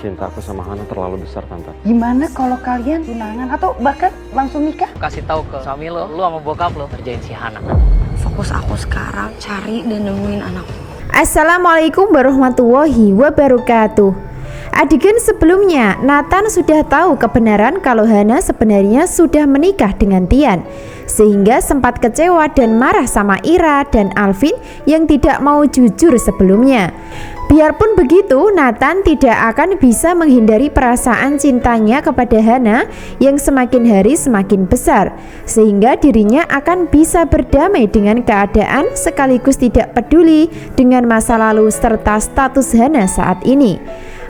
cintaku sama Hana terlalu besar, Tante. Gimana kalau kalian tunangan atau bahkan langsung nikah? Kasih tahu ke suami lo sama bokap lo kerjain si Hana. Fokus aku sekarang cari dan nemuin anakku. Assalamualaikum warahmatullahi wabarakatuh. Adegan sebelumnya, Nathan sudah tahu kebenaran kalau Hana sebenarnya sudah menikah dengan Tian, sehingga sempat kecewa dan marah sama Ira dan Alvin yang tidak mau jujur sebelumnya. Biarpun begitu, Nathan tidak akan bisa menghindari perasaan cintanya kepada Hana yang semakin hari semakin besar, sehingga dirinya akan bisa berdamai dengan keadaan sekaligus tidak peduli dengan masa lalu serta status Hana saat ini.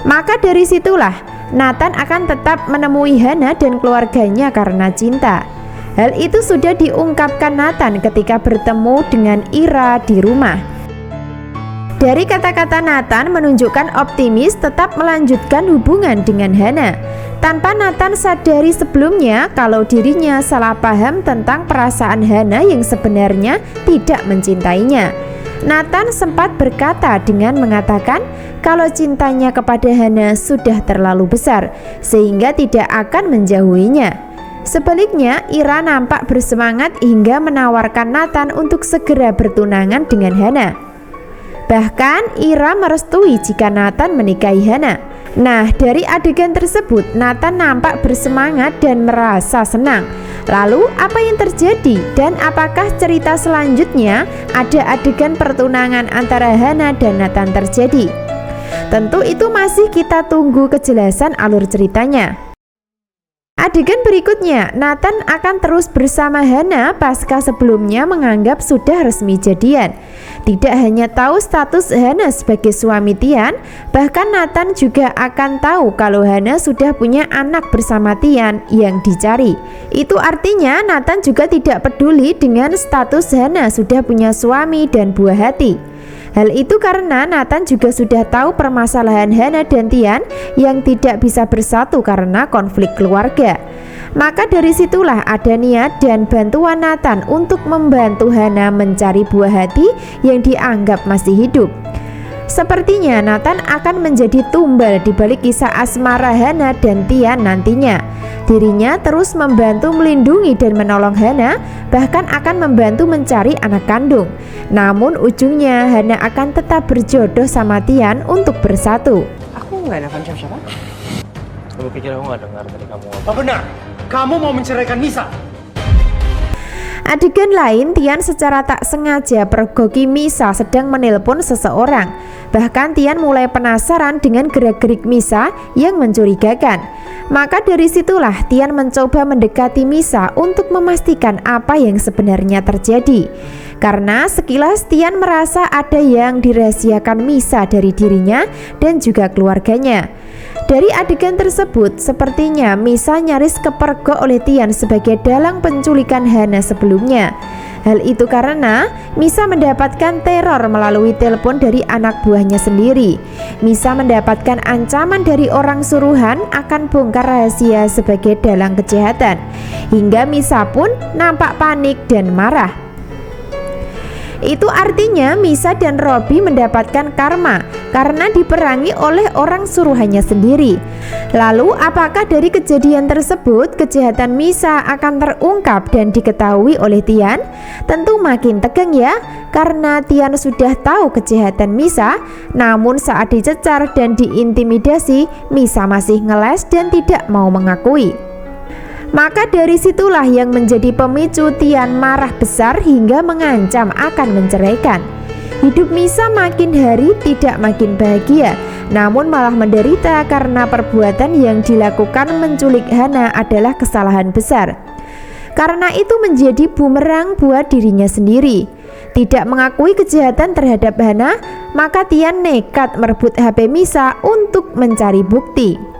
Maka dari situlah Nathan akan tetap menemui Hana dan keluarganya karena cinta. Hal itu sudah diungkapkan Nathan ketika bertemu dengan Ira di rumah. Dari kata-kata Nathan menunjukkan optimis tetap melanjutkan hubungan dengan Hana, tanpa Nathan sadari sebelumnya kalau dirinya salah paham tentang perasaan Hana yang sebenarnya tidak mencintainya. Nathan sempat berkata dengan mengatakan kalau cintanya kepada Hana sudah terlalu besar sehingga tidak akan menjauhinya. Sebaliknya, Ira nampak bersemangat hingga menawarkan Nathan untuk segera bertunangan dengan Hana. Bahkan Ira merestui jika Nathan menikahi Hana. Nah, dari adegan tersebut Nathan nampak bersemangat dan merasa senang. Lalu apa yang terjadi dan apakah cerita selanjutnya ada adegan pertunangan antara Hana dan Nathan terjadi? Tentu itu masih kita tunggu kejelasan alur ceritanya. Adegan berikutnya, Nathan akan terus bersama Hana pasca sebelumnya menganggap sudah resmi jadian. Tidak hanya tahu status Hana sebagai suami Tian, bahkan Nathan juga akan tahu kalau Hana sudah punya anak bersama Tian yang dicari. Itu artinya Nathan juga tidak peduli dengan status Hana sudah punya suami dan buah hati. Hal itu karena Nathan juga sudah tahu permasalahan Hana dan Tian yang tidak bisa bersatu karena konflik keluarga. Maka dari situlah ada niat dan bantuan Nathan untuk membantu Hana mencari buah hati yang dianggap masih hidup. Sepertinya Nathan akan menjadi tumbal di balik kisah asmara Hana dan Tian nantinya. Dirinya terus membantu melindungi dan menolong Hana, bahkan akan membantu mencari anak kandung. Namun ujungnya Hana akan tetap berjodoh sama Tian untuk bersatu. Aku nggak nelfon siapa-siapa. Kamu pikir aku nggak dengar tadi kamu ngomong? Oh benar, kamu mau menceraikan Nisa? Adegan lain, Tian secara tak sengaja pergoki Misa sedang menelpon seseorang. Bahkan Tian mulai penasaran dengan gerak-gerik Misa yang mencurigakan. Maka dari situlah Tian mencoba mendekati Misa untuk memastikan apa yang sebenarnya terjadi. Karena sekilas Tian merasa ada yang dirahasiakan Misa dari dirinya dan juga keluarganya. Dari adegan tersebut, sepertinya Misa nyaris kepergok oleh Tian sebagai dalang penculikan Hana sebelumnya. Hal itu karena Misa mendapatkan teror melalui telepon dari anak buahnya sendiri. Misa mendapatkan ancaman dari orang suruhan akan bongkar rahasia sebagai dalang kejahatan. Hingga Misa pun nampak panik dan marah. Itu artinya Misa dan Robby mendapatkan karma karena diperangi oleh orang suruhannya sendiri. Lalu apakah dari kejadian tersebut kejahatan Misa akan terungkap dan diketahui oleh Tian? Tentu makin tegang ya, karena Tian sudah tahu kejahatan Misa, namun saat dicecar dan diintimidasi, Misa masih ngeles dan tidak mau mengakui. Maka dari situlah yang menjadi pemicu Tian marah besar hingga mengancam akan menceraikan. Hidup Misa makin hari tidak makin bahagia, namun malah menderita karena perbuatan yang dilakukan menculik Hana adalah kesalahan besar. Karena itu menjadi bumerang buat dirinya sendiri. Tidak mengakui kejahatan terhadap Hana, maka Tian nekat merebut HP Misa untuk mencari bukti.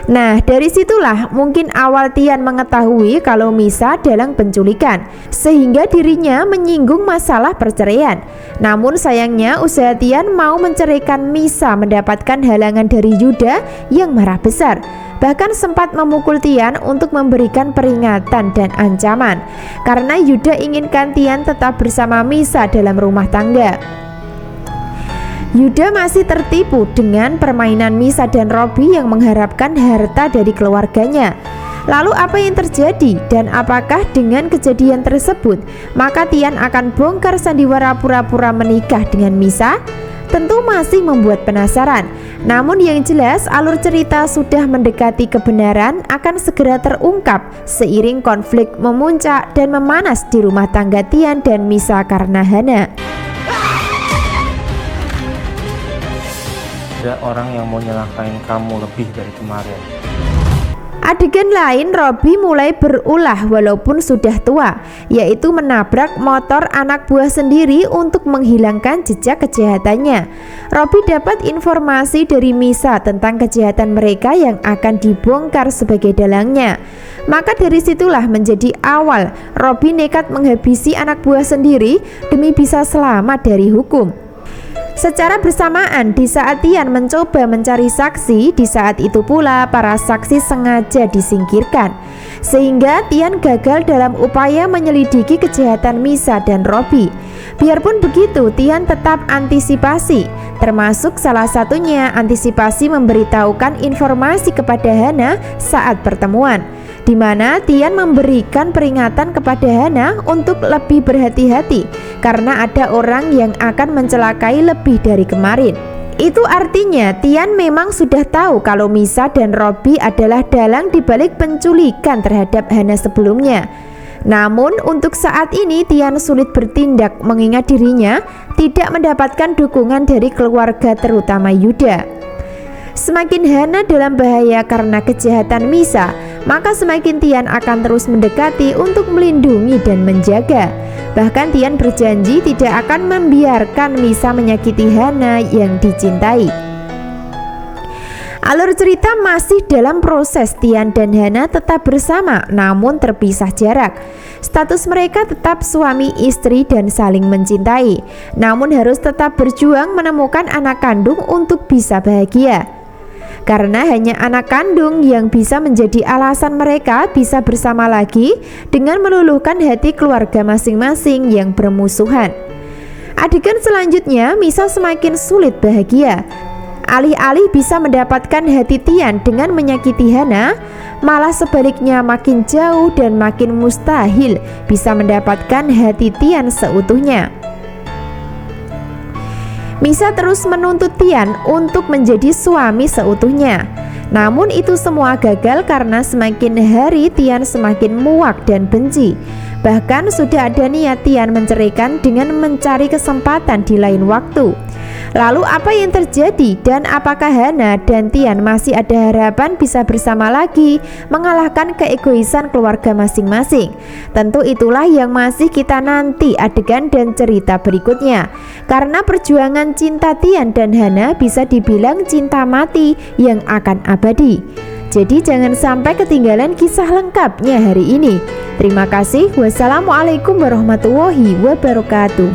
Nah, dari situlah mungkin awal Tian mengetahui kalau Misa dalang penculikan, sehingga dirinya menyinggung masalah perceraian. Namun sayangnya usaha Tian mau menceraikan Misa mendapatkan halangan dari Yuda yang marah besar. Bahkan sempat memukul Tian untuk memberikan peringatan dan ancaman, karena Yuda inginkan Tian tetap bersama Misa dalam rumah tangga. Yuda masih tertipu dengan permainan Misa dan Robby yang mengharapkan harta dari keluarganya. Lalu apa yang terjadi dan apakah dengan kejadian tersebut maka Tian akan bongkar sandiwara pura-pura menikah dengan Misa? Tentu masih membuat penasaran. Namun yang jelas alur cerita sudah mendekati kebenaran akan segera terungkap seiring konflik memuncak dan memanas di rumah tangga Tian dan Misa karena Hana. Ada orang yang mau nyelakain kamu lebih dari kemarin. Adegan lain, Robby mulai berulah walaupun sudah tua, yaitu menabrak motor anak buah sendiri untuk menghilangkan jejak kejahatannya. Robby dapat informasi dari Misa tentang kejahatan mereka yang akan dibongkar sebagai dalangnya. Maka dari situlah menjadi awal Robby nekat menghabisi anak buah sendiri demi bisa selamat dari hukum. Secara bersamaan, di saat Tian mencoba mencari saksi, di saat itu pula para saksi sengaja disingkirkan, sehingga Tian gagal dalam upaya menyelidiki kejahatan Misa dan Robby. Biarpun begitu, Tian tetap antisipasi, termasuk salah satunya antisipasi memberitahukan informasi kepada Hana saat pertemuan, di mana Tian memberikan peringatan kepada Hana untuk lebih berhati-hati karena ada orang yang akan mencelakai lebih dari kemarin. Itu artinya Tian memang sudah tahu kalau Misa dan Robby adalah dalang dibalik penculikan terhadap Hana sebelumnya. Namun untuk saat ini Tian sulit bertindak mengingat dirinya tidak mendapatkan dukungan dari keluarga terutama Yuda. Semakin Hana dalam bahaya karena kejahatan Misa, maka semakin Tian akan terus mendekati untuk melindungi dan menjaga. Bahkan Tian berjanji tidak akan membiarkan Misa menyakiti Hana yang dicintai. Alur cerita masih dalam proses. Tian dan Hana tetap bersama namun terpisah jarak. Status mereka tetap suami istri dan saling mencintai, namun harus tetap berjuang menemukan anak kandung untuk bisa bahagia. Karena hanya anak kandung yang bisa menjadi alasan mereka bisa bersama lagi dengan meluluhkan hati keluarga masing-masing yang bermusuhan. Adegan selanjutnya, Misa semakin sulit bahagia. Alih-alih bisa mendapatkan hati Tian dengan menyakiti Hana, malah sebaliknya makin jauh dan makin mustahil bisa mendapatkan hati Tian seutuhnya. Misa terus menuntut Tian untuk menjadi suami seutuhnya. Namun itu semua gagal karena semakin hari Tian semakin muak dan benci. Bahkan sudah ada niat Tian menceraikan dengan mencari kesempatan di lain waktu. Lalu apa yang terjadi dan apakah Hana dan Tian masih ada harapan bisa bersama lagi mengalahkan keegoisan keluarga masing-masing? Tentu itulah yang masih kita nanti adegan dan cerita berikutnya. Karena perjuangan cinta Tian dan Hana bisa dibilang cinta mati yang akan abadi. Jadi jangan sampai ketinggalan kisah lengkapnya hari ini. Terima kasih. Wassalamualaikum warahmatullahi wabarakatuh.